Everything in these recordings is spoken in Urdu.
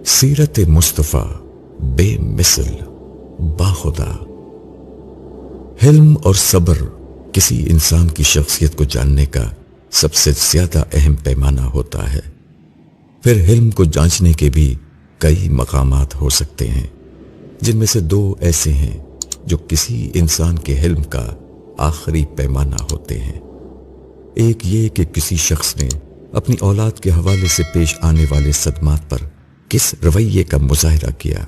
سیرت مصطفیٰ بے مثل باخدا۔ حلم اور صبر کسی انسان کی شخصیت کو جاننے کا سب سے زیادہ اہم پیمانہ ہوتا ہے۔ پھر حلم کو جانچنے کے بھی کئی مقامات ہو سکتے ہیں، جن میں سے دو ایسے ہیں جو کسی انسان کے حلم کا آخری پیمانہ ہوتے ہیں۔ ایک یہ کہ کسی شخص نے اپنی اولاد کے حوالے سے پیش آنے والے صدمات پر کس رویے کا مظاہرہ کیا،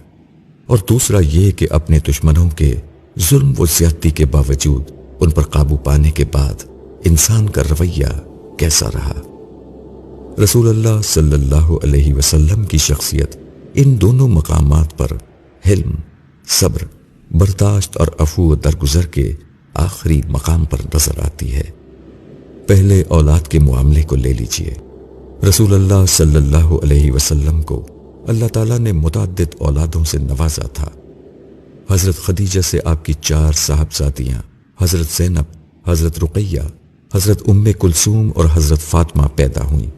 اور دوسرا یہ کہ اپنے دشمنوں کے ظلم و زیادتی کے باوجود ان پر قابو پانے کے بعد انسان کا رویہ کیسا رہا۔ رسول اللہ صلی اللہ علیہ وسلم کی شخصیت ان دونوں مقامات پر حلم، صبر، برداشت اور عفو و درگزر کے آخری مقام پر نظر آتی ہے۔ پہلے اولاد کے معاملے کو لے لیجئے۔ رسول اللہ صلی اللہ علیہ وسلم کو اللہ تعالیٰ نے متعدد اولادوں سے نوازا تھا۔ حضرت خدیجہ سے آپ کی 4 صاحبزادیاں حضرت زینب، حضرت رقیہ، حضرت ام کلثوم اور حضرت فاطمہ پیدا ہوئیں،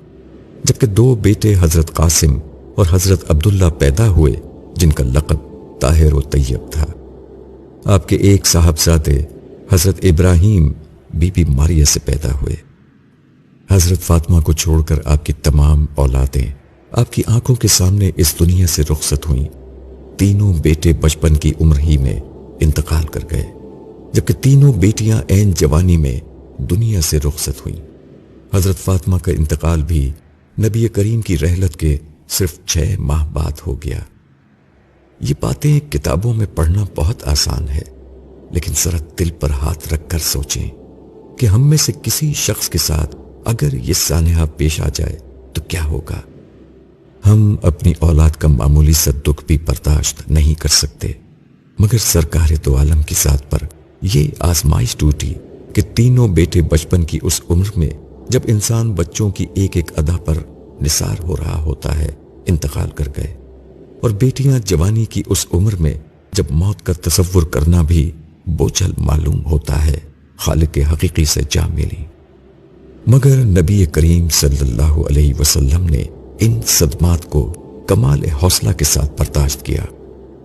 جبکہ 2 بیٹے حضرت قاسم اور حضرت عبداللہ پیدا ہوئے جن کا لقب طاہر و طیب تھا۔ آپ کے ایک صاحبزادے حضرت ابراہیم بی بی ماریہ سے پیدا ہوئے۔ حضرت فاطمہ کو چھوڑ کر آپ کی تمام اولادیں آپ کی آنکھوں کے سامنے اس دنیا سے رخصت ہوئیں۔ تینوں بیٹے بچپن کی عمر ہی میں انتقال کر گئے، جبکہ تینوں بیٹیاں عین جوانی میں دنیا سے رخصت ہوئیں۔ حضرت فاطمہ کا انتقال بھی نبی کریم کی رحلت کے صرف 6 ماہ بعد ہو گیا۔ یہ باتیں کتابوں میں پڑھنا بہت آسان ہے، لیکن ذرا دل پر ہاتھ رکھ کر سوچیں کہ ہم میں سے کسی شخص کے ساتھ اگر یہ سانحہ پیش آ جائے تو کیا ہوگا۔ ہم اپنی اولاد کا معمولی سا دکھ بھی برداشت نہیں کر سکتے، مگر سرکار دو عالم کی ذات پر یہ آزمائش ٹوٹی کہ تینوں بیٹے بچپن کی اس عمر میں جب انسان بچوں کی ایک ایک ادا پر نثار ہو رہا ہوتا ہے انتقال کر گئے، اور بیٹیاں جوانی کی اس عمر میں جب موت کا تصور کرنا بھی بوجھل معلوم ہوتا ہے خالق حقیقی سے جا ملی۔ مگر نبی کریم صلی اللہ علیہ وسلم نے ان صدمات کو کمال حوصلہ کے ساتھ برداشت کیا۔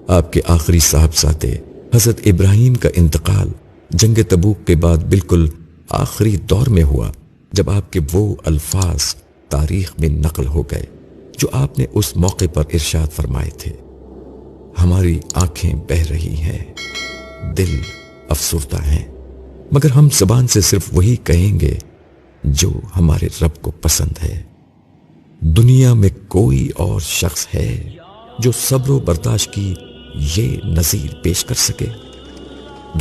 آپ کے آخری صاحبزادے حضرت ابراہیم کا انتقال جنگ تبوک کے بعد بالکل آخری دور میں ہوا، جب آپ کے وہ الفاظ تاریخ میں نقل ہو گئے جو آپ نے اس موقع پر ارشاد فرمائے تھے: ہماری آنکھیں بہہ رہی ہیں، دل افسردہ ہیں، مگر ہم زبان سے صرف وہی کہیں گے جو ہمارے رب کو پسند ہے۔ دنیا میں کوئی اور شخص ہے جو صبر و برداشت کی یہ نظیر پیش کر سکے؟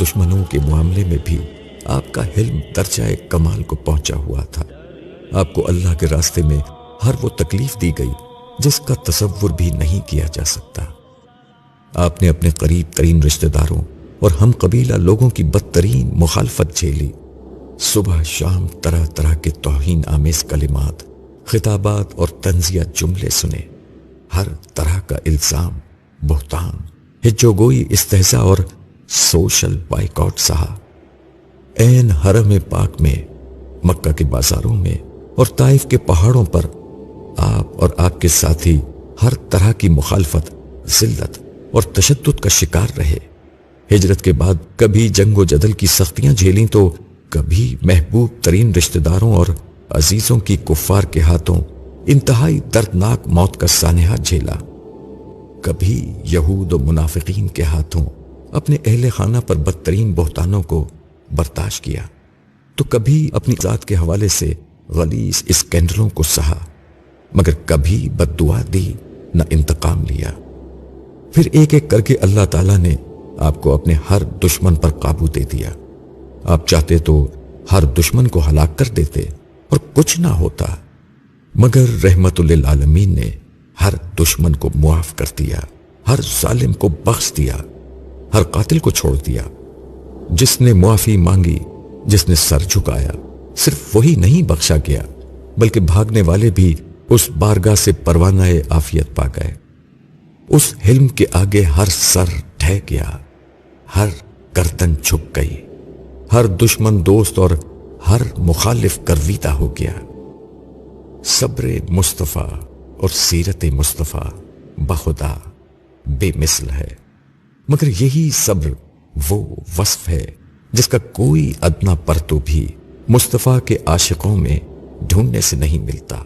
دشمنوں کے معاملے میں بھی آپ کا حلم درجہ کمال کو پہنچا ہوا تھا۔ آپ کو اللہ کے راستے میں ہر وہ تکلیف دی گئی جس کا تصور بھی نہیں کیا جا سکتا۔ آپ نے اپنے قریب ترین رشتہ داروں اور ہم قبیلہ لوگوں کی بدترین مخالفت جھیلی، صبح شام طرح طرح کے توہین آمیز کلمات، خطابات اور طنزیہ جملے سنے، ہر طرح کا الزام، بہتان، ہجوگوئی، استہزاء اور سوشل بائیکاٹ سہا۔ عین حرم پاک میں، مکہ کے بازاروں میں اور طائف کے پہاڑوں پر آپ اور آپ کے ساتھی ہر طرح کی مخالفت، ذلت اور تشدد کا شکار رہے۔ ہجرت کے بعد کبھی جنگ و جدل کی سختیاں جھیلیں تو کبھی محبوب ترین رشتہ داروں اور عزیزوں کی کفار کے ہاتھوں انتہائی دردناک موت کا سانحہ جھیلا، کبھی یہود و منافقین کے ہاتھوں اپنے اہل خانہ پر بدترین بہتانوں کو برداشت کیا، تو کبھی اپنی ذات کے حوالے سے غلیظ اسکینڈلوں کو سہا، مگر کبھی بد دعا دی نہ انتقام لیا۔ پھر ایک ایک کر کے اللہ تعالیٰ نے آپ کو اپنے ہر دشمن پر قابو دے دیا۔ آپ چاہتے تو ہر دشمن کو ہلاک کر دیتے اور کچھ نہ ہوتا، مگر رحمت للعالمین نے ہر دشمن کو معاف کر دیا، ہر ظالم کو بخش دیا، ہر قاتل کو چھوڑ دیا۔ جس نے معافی مانگی، جس نے سر جھکایا، صرف وہی نہیں بخشا گیا بلکہ بھاگنے والے بھی اس بارگاہ سے پروانہ عافیت پا گئے۔ اس حلم کے آگے ہر سر ڈھہ گیا، ہر گردن جھک گئی، ہر دشمن دوست اور ہر مخالف گرویدہ ہو گیا۔ صبر مصطفیٰ اور سیرت مصطفیٰ بخدا بے مثل ہے، مگر یہی صبر وہ وصف ہے جس کا کوئی ادنا پرتو بھی مصطفیٰ کے عاشقوں میں ڈھونڈنے سے نہیں ملتا۔